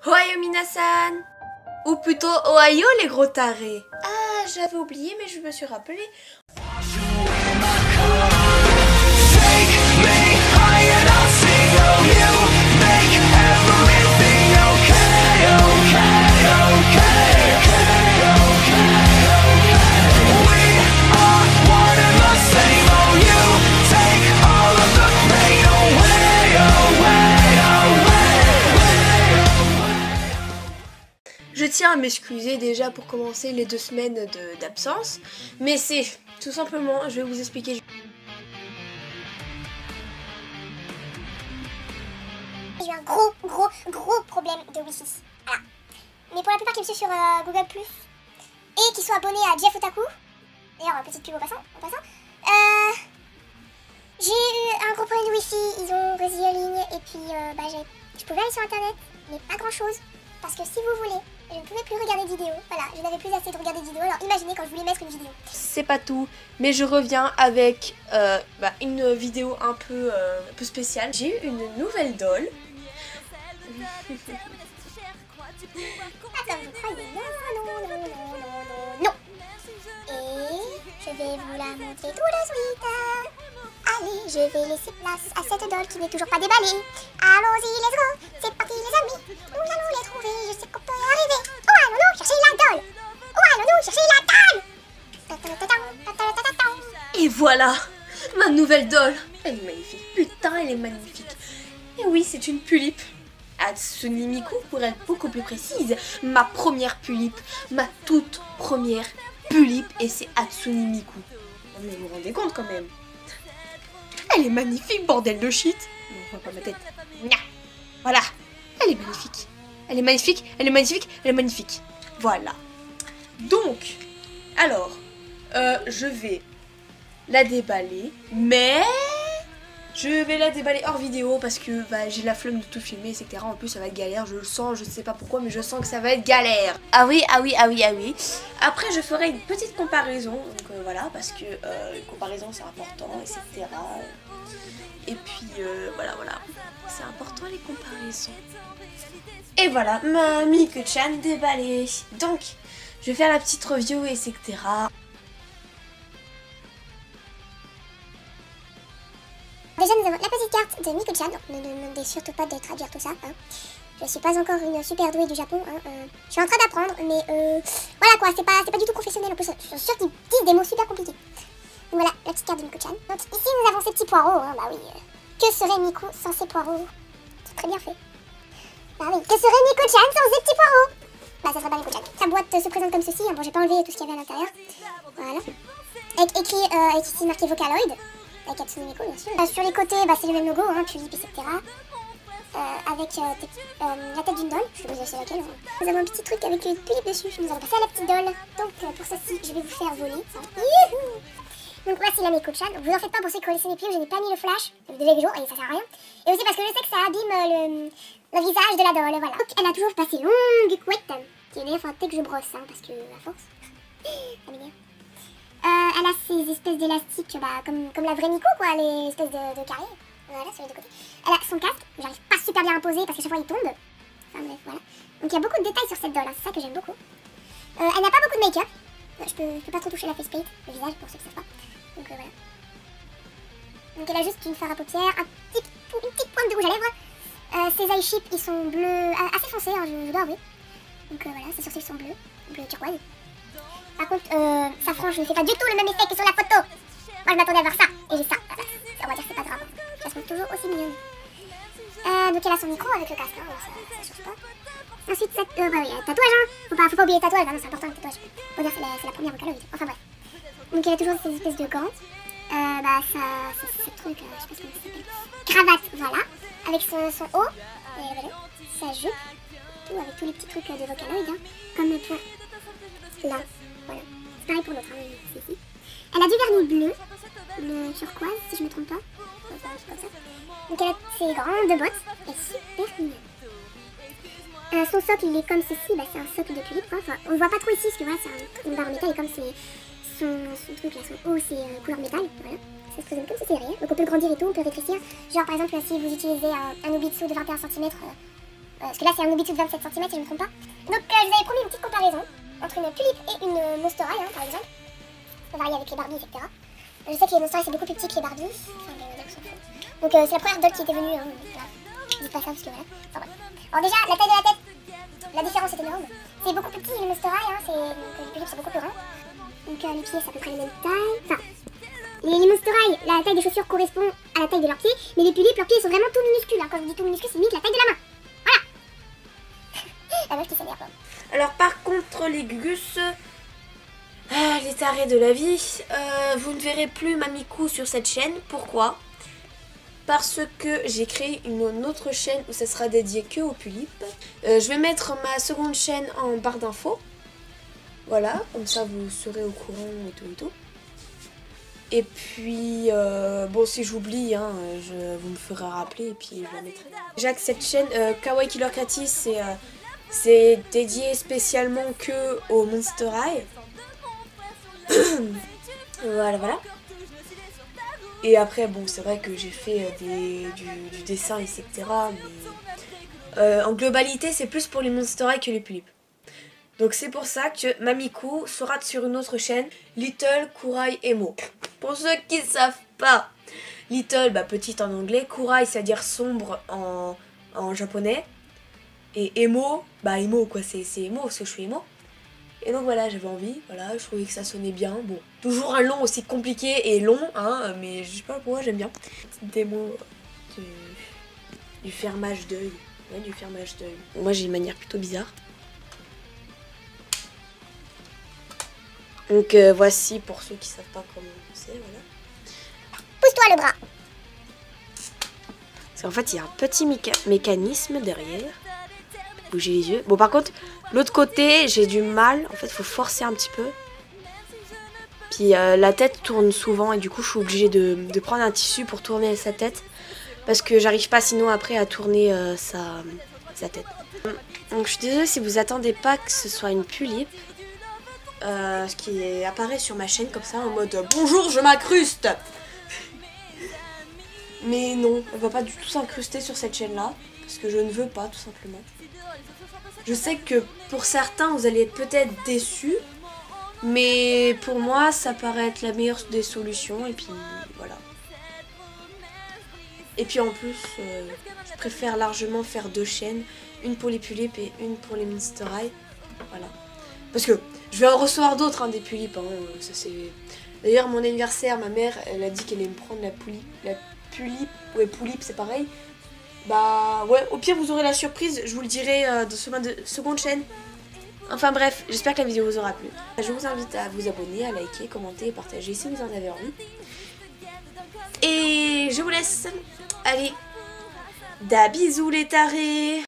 Ohio minasan! Ou plutôt Ohio les gros tarés. Ah, j'avais oublié mais je me suis rappelé. Je tiens à m'excuser déjà pour commencer les 2 semaines d'absence, mais c'est tout simplement, je vais vous expliquer. J'ai eu un gros problème de Wi-Fi. Voilà. Mais pour la plupart qui me suivent sur Google+, et qui sont abonnés à Jeff Otaku, d'ailleurs petite pub en passant, j'ai eu un gros problème de Wi-Fi, ils ont résilié la ligne, et puis je pouvais aller sur internet, mais pas grand chose, parce que si vous voulez, je ne pouvais plus regarder de vidéos, voilà, je n'avais plus assez de regarder de vidéos, alors imaginez quand je voulais mettre une vidéo. C'est pas tout, mais je reviens avec une vidéo un peu spéciale. J'ai eu une nouvelle doll. Attends, vous croyez, non. Et je vais vous la montrer tout de suite. Allez, je vais laisser place à cette doll qui n'est toujours pas déballée. Allons-y, let's go, c'est parti les amis. Nous allons les trouver, je sais qu'on peut y arriver. Oh, allons-nous chercher la doll. Oh, allons-nous chercher la doll. Et voilà, ma nouvelle doll. Elle est magnifique, putain elle est magnifique. Et oui, c'est une pulipe. Hatsune Miku pour être beaucoup plus précise. Ma première pulipe, ma toute première pulipe, et c'est Hatsune Miku. Mais vous vous rendez compte quand même. Elle est magnifique, bordel de shit. Non, on voit pas ma tête. Voilà, elle est magnifique. Elle est magnifique, elle est magnifique, elle est magnifique. Voilà. Donc, alors, je vais la déballer, mais je vais la déballer hors vidéo parce que j'ai la flemme de tout filmer, etc. En plus, ça va être galère, je le sens, je sais pas pourquoi, mais je sens que ça va être galère. Ah oui. Après, je ferai une petite comparaison, donc voilà, parce que une comparaison c'est important, etc. Et puis, voilà, c'est important les comparaisons. Et voilà, ma Miku-chan déballée. Donc, je vais faire la petite review, etc. Déjà, nous avons la petite carte de Miku-chan, donc ne demandez surtout pas de traduire tout ça. Hein. Je suis pas encore une super douée du Japon, hein. Je suis en train d'apprendre, mais voilà quoi, c'est pas du tout professionnel en plus. Je suis sûre qu'ils disent des mots super compliqués. Donc voilà, la petite carte de Miku-chan. Donc ici, nous avons ces petits poireaux, hein. Bah oui. Que serait Miku sans ces poireaux? C'est très bien fait. Bah oui, que serait Miku-chan sans ces petits poireaux? Bah ça serait pas Miku-chan. Sa boîte se présente comme ceci, hein. Bon, j'ai pas enlevé tout ce qu'il y avait à l'intérieur. Voilà. Avec écrit, ici marqué Vocaloid. Avec Hatsune Miku bien sûr. Sur les côtés, c'est le même logo, hein, Tulip, etc. Avec la tête d'une doll, je sais pas c'est laquelle. Hein. Nous avons un petit truc avec une tulipe dessus, nous allons passer à la petite doll. Donc pour ceci, je vais vous faire voler. Youhou. Donc voici la Miku-chan. Vous en faites pas pour ceux qui connaissent mes pieds, je n'ai pas mis le flash de jour et ça sert à rien. Et aussi parce que je sais que ça abîme le visage de la doll, voilà. Donc elle a toujours passé longue couette, qui est d'ailleurs, il faudra peut-être que je brosse, hein, parce que à force, ça m'énerve. Elle a ces espèces d'élastiques, comme la vraie Miku, quoi, les espèces de carrés. Voilà, sur les deux côtés. Elle a son casque, j'arrive pas super bien à poser parce qu'à chaque fois il tombe. Enfin bref, voilà. Donc il y a beaucoup de détails sur cette doll, hein, c'est ça que j'aime beaucoup. Elle n'a pas beaucoup de make-up. Je peux pas trop toucher la faceplate, le visage pour ceux qui savent pas. Donc voilà. Donc elle a juste une fard à paupières, une petite pointe de rouge à lèvres. Ses eye chips, ils sont bleus, assez foncés, hein, je dois avouer. Donc voilà, ses sourcils sont bleus turquoise. Par contre, sa frange ne fait pas du tout le même effet que sur la photo. Moi je m'attendais à voir ça, et j'ai ça. On va dire que c'est pas grave. Je la trouve toujours aussi mignonne. Donc elle a son micro avec le casque, hein, ça change pas. Ensuite, cette, oui, tatouage, hein. Faut pas oublier le tatouage, non, c'est important le tatouage. Faut dire que c'est la première vocaloïde. Enfin bref. Donc elle a toujours ces espèces de gants. C'est ce truc, je sais pas comment ça s'appelle. Cravate, voilà. Avec son haut, et voilà, sa jupe, tout avec tous les petits trucs de vocaloïde, hein. Comme pour là, voilà. C'est pareil pour l'autre, hein, ici. Elle a du vernis bleu turquoise, si je me trompe pas. Comme ça. Donc elle a ses grandes bottes, et super mignonne. Son socle, il est comme ceci, c'est un socle de tulipe, quoi. Enfin, on voit pas trop ici, parce que voilà, c'est une barre en métal, et comme c'est son truc là, son haut, c'est couleur métal, voilà. Ça se présente comme ceci derrière. Donc on peut le grandir et tout, on peut rétrécir. Genre par exemple, si vous utilisez un Nobitsu de 21 cm, parce que là c'est un Nobitsu de 27 cm si je ne me trompe pas. Donc je vous avais promis une petite comparaison entre une Pulippe et une Monster High, par exemple. On va varier avec les Barbies, etc. Je sais que les Monster High c'est beaucoup plus petit que les Barbies. Enfin, on s'en fout. Donc c'est la première doll qui était venue. Hein, voilà. Je dis pas ça parce que voilà. Enfin, bref. Alors déjà, la taille de la tête, la différence est énorme. C'est beaucoup plus petit les Monster High, hein, les Pulippes c'est beaucoup plus grand. Donc les pieds c'est à peu près la même taille. Enfin, les Monster High, la taille des chaussures correspond à la taille de leurs pieds, mais les Pulippes, leurs pieds sont vraiment tout minuscules. Hein. Quand je dis tout minuscule, c'est limite la taille de la main. Voilà. La meuf qui s'énerve. Alors par contre les Gugus, les tarés de la vie, vous ne verrez plus Mamikou sur cette chaîne. Pourquoi? Parce que j'ai créé une autre chaîne où ça sera dédié que aux Pulippes. Je vais mettre ma seconde chaîne en barre d'infos. Voilà, comme ça vous serez au courant et tout et tout. Et puis, bon si j'oublie, hein, vous me ferez rappeler et puis je la mettrai. Déjà que cette chaîne, Kawaii Killer Cathy, c'est dédié spécialement que au Monster High. Voilà, voilà. Et après, bon, c'est vrai que j'ai fait du dessin, etc. Mais en globalité, c'est plus pour les Monster High que les Pulippes. Donc c'est pour ça que Mamikou sera sur une autre chaîne, Little Kurai Emo. Pour ceux qui ne savent pas, Little, bah, petite en anglais, Kurai, c'est-à-dire sombre en japonais. Et Emo, bah Emo quoi, c'est Emo parce que je suis Emo. Et donc voilà, j'avais envie, voilà, je trouvais que ça sonnait bien. Bon, toujours un nom aussi compliqué et long, hein, mais je sais pas pourquoi j'aime bien. Petite démo du fermage d'œil. Ouais, du fermage d'œil. Moi j'ai une manière plutôt bizarre. Donc voici pour ceux qui savent pas comment c'est, voilà. Pousse-toi le bras. Parce qu'en fait il y a un petit mécanisme derrière. Bouger les yeux. Bon par contre, l'autre côté j'ai du mal, en fait il faut forcer un petit peu. Puis la tête tourne souvent et du coup je suis obligée de prendre un tissu pour tourner sa tête. Parce que j'arrive pas sinon après à tourner sa tête. Donc je suis désolée si vous attendez pas que ce soit une Pulippe. Ce qui apparaît sur ma chaîne comme ça en mode bonjour je m'incruste. Mais non, elle va pas du tout s'incruster sur cette chaîne là parce que je ne veux pas tout simplement. Je sais que pour certains vous allez être peut-être déçus, mais pour moi ça paraît être la meilleure des solutions et puis voilà. Et puis en plus je préfère largement faire deux chaînes, une pour les Pulippes et une pour les Monster High. Voilà. Parce que je vais en recevoir d'autres, hein, des Pulippes. Hein, ça c'est. D'ailleurs, mon anniversaire, ma mère, elle a dit qu'elle allait me prendre la Pulippe. Ouais, Pulippe, c'est pareil. Bah ouais, au pire, vous aurez la surprise. Je vous le dirai dans ma seconde chaîne. Enfin bref, j'espère que la vidéo vous aura plu. Je vous invite à vous abonner, à liker, commenter et partager si vous en avez envie. Et je vous laisse. Allez, da bisous les tarés.